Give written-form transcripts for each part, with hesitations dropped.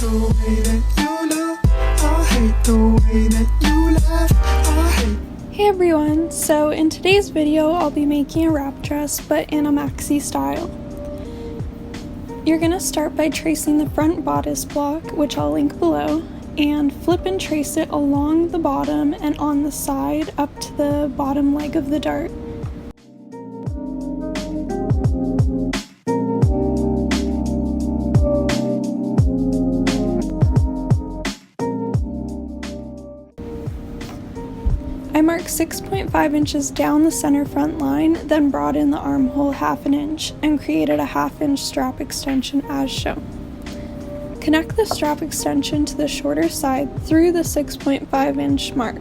the way that you look. I hate the way that you laugh. I hate. Hey everyone, so in today's video I'll be making a wrap dress but in a maxi style. You're going to start by tracing the front bodice block, which I'll link below, and flip and trace it along the bottom and on the side up to the bottom leg of the dart. I marked 6.5 inches down the center front line, then brought in the armhole 1/2 inch and created a 1/2 inch strap extension as shown. Connect the strap extension to the shorter side through the 6.5 inch mark.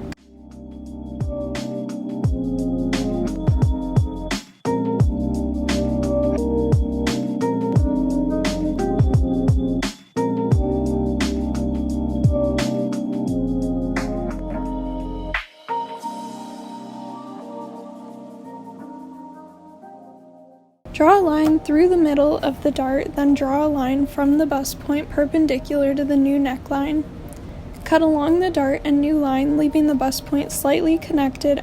Draw a line through the middle of the dart, then draw a line from the bust point perpendicular to the new neckline. Cut along the dart and new line, leaving the bust point slightly connected.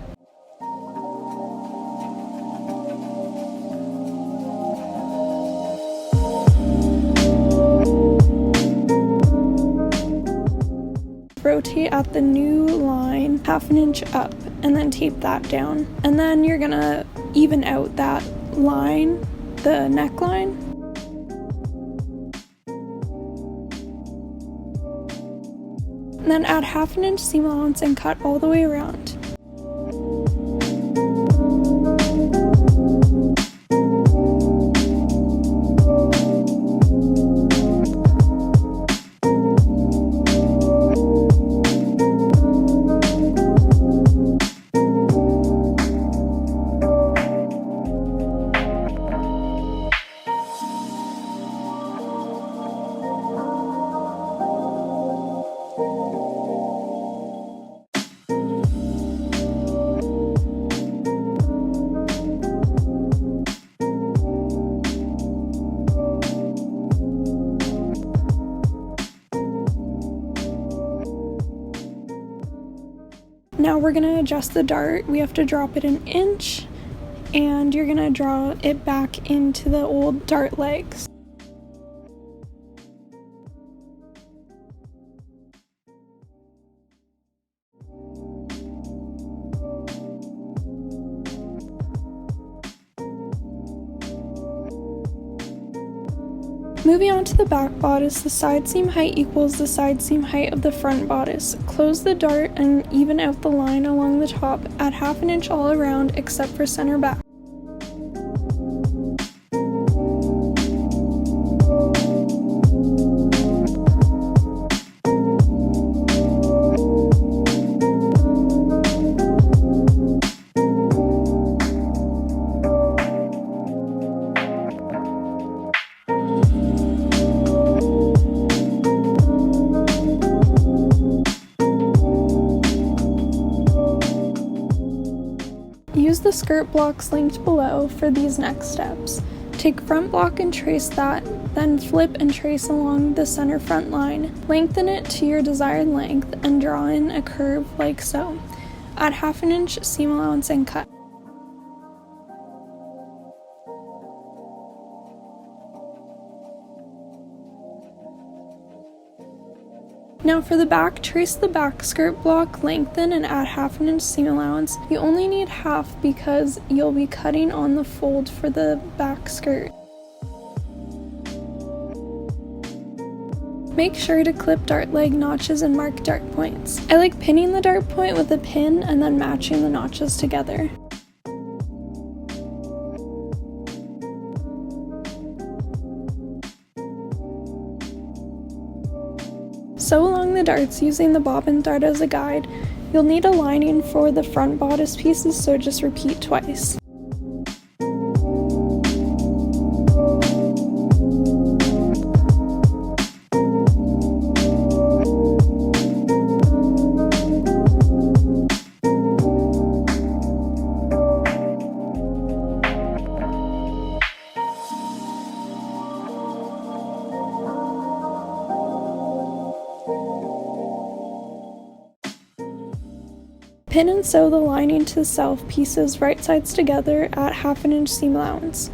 Rotate at the new line 1/2 inch up and then tape that down. And then you're gonna even out that line, the neckline. And then add 1/2 inch seam allowance and cut all the way around. Now we're going to adjust the dart. We have to drop it 1 inch, and you're going to draw it back into the old dart legs. Moving on to the back bodice, the side seam height equals the side seam height of the front bodice. Close the dart and even out the line along the top. Add 1/2 inch all around except for center back. Use the skirt blocks linked below for these next steps. Take front block and trace that, then flip and trace along the center front line. Lengthen it to your desired length and draw in a curve like so. Add 1/2 inch seam allowance and cut. Now for the back, trace the back skirt block, lengthen and add 1/2 inch seam allowance. You only need 1/2 because you'll be cutting on the fold for the back skirt. Make sure to clip dart leg notches and mark dart points. I like pinning the dart point with a pin and then matching the notches together. Sew along the darts using the bobbin dart as a guide. You'll need a lining for the front bodice pieces, so just repeat twice. Pin and sew the lining to the self pieces right sides together at 1/2 inch seam allowance.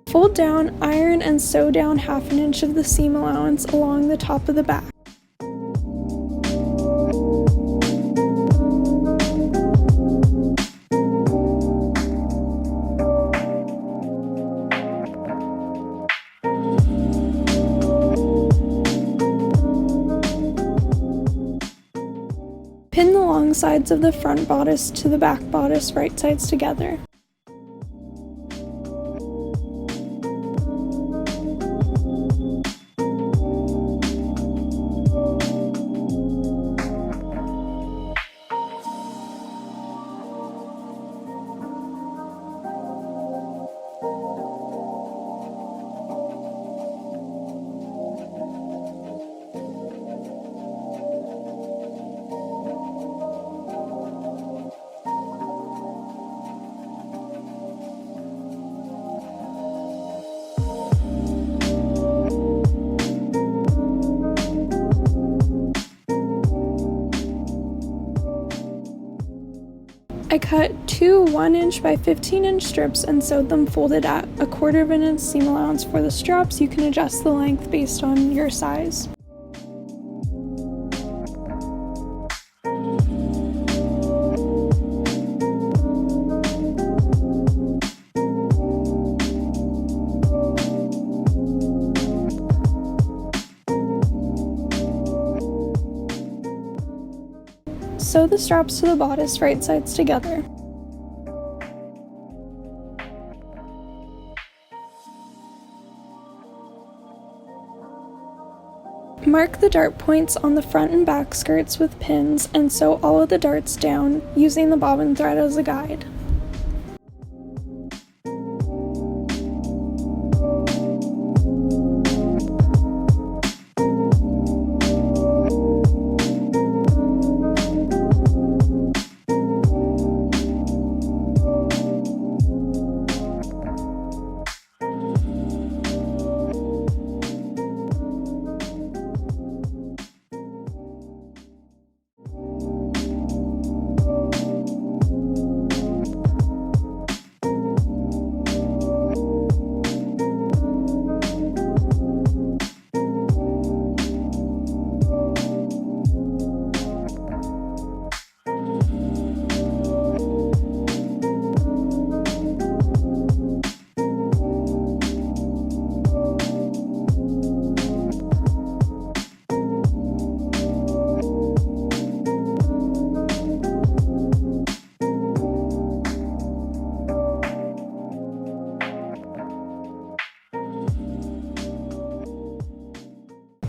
Fold down, iron, and sew down 1/2 inch of the seam allowance along the top of the back. Pin the long sides of the front bodice to the back bodice right sides together. I cut two 1 inch by 15 inch strips and sewed them folded at 1/4 inch seam allowance for the straps. You can adjust the length based on your size. Sew the straps to the bodice right sides together. Mark the dart points on the front and back skirts with pins and sew all of the darts down using the bobbin thread as a guide.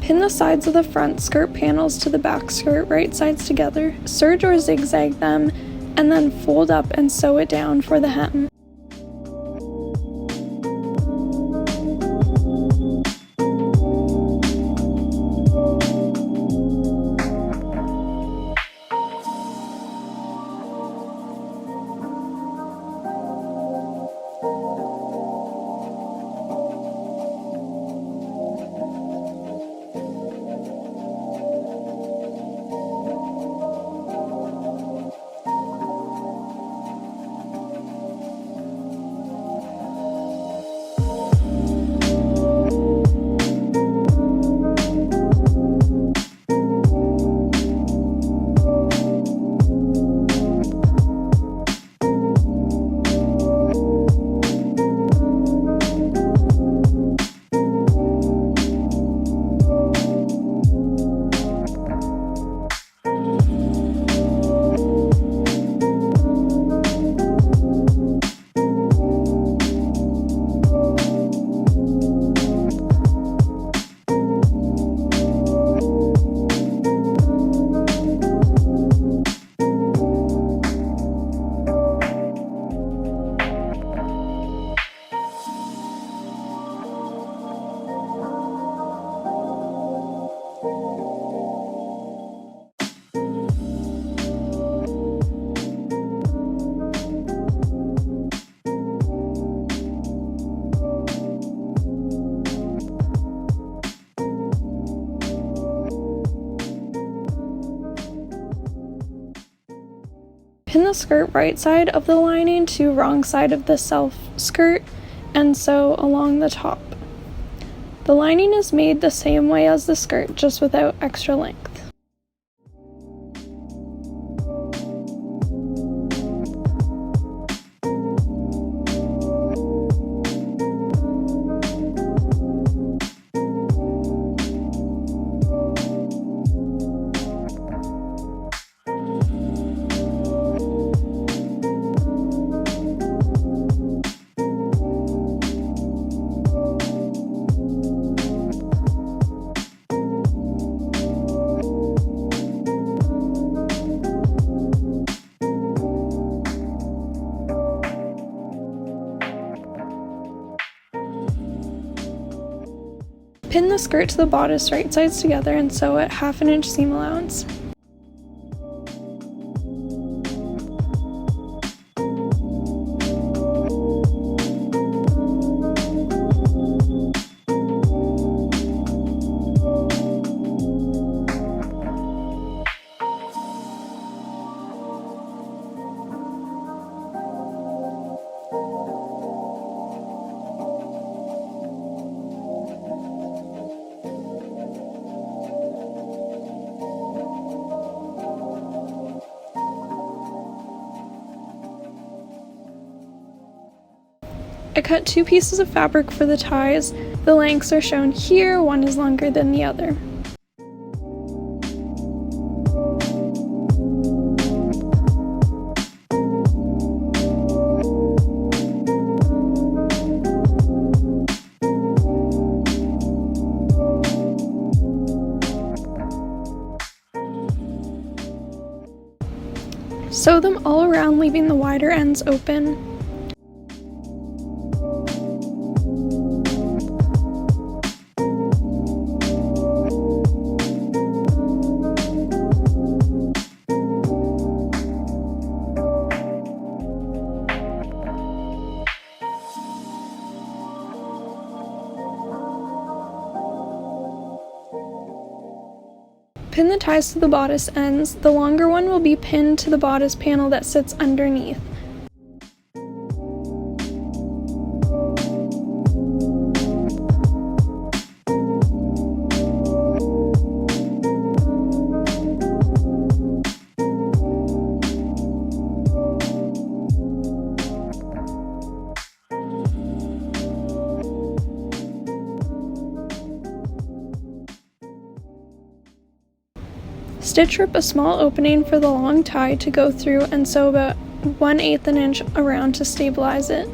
Pin the sides of the front skirt panels to the back skirt right sides together, serge or zigzag them, and then fold up and sew it down for the hem. Pin the skirt right side of the lining to wrong side of the self skirt and sew along the top. The lining is made the same way as the skirt, just without extra length. Pin the skirt to the bodice right sides together and sew at 1/2 inch seam allowance. I cut 2 pieces of fabric for the ties. The lengths are shown here, one is longer than the other. Sew them all around, leaving the wider ends open. Pin the ties to the bodice ends. The longer one will be pinned to the bodice panel that sits underneath. Stitch rip a small opening for the long tie to go through and sew about 1/8 an inch around to stabilize it.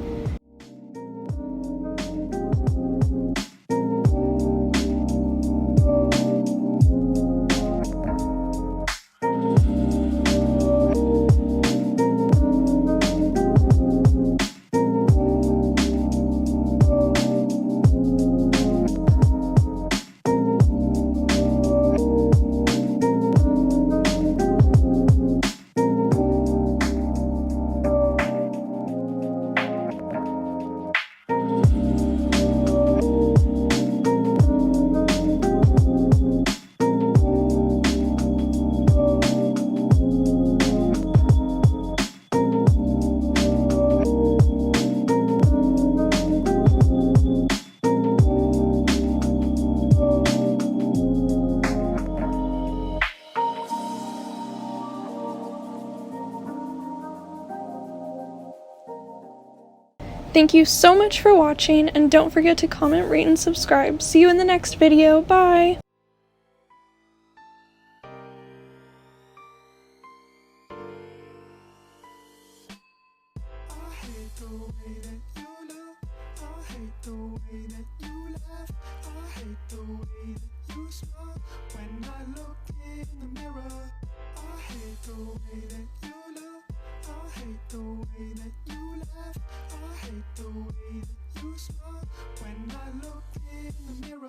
Thank you so much for watching, and don't forget to comment, rate, and subscribe. See you in the next video. Bye! When I look in the mirror, I hate the way that you look. I hate the way that you laugh. I hate the way that you smile. When I look in the mirror.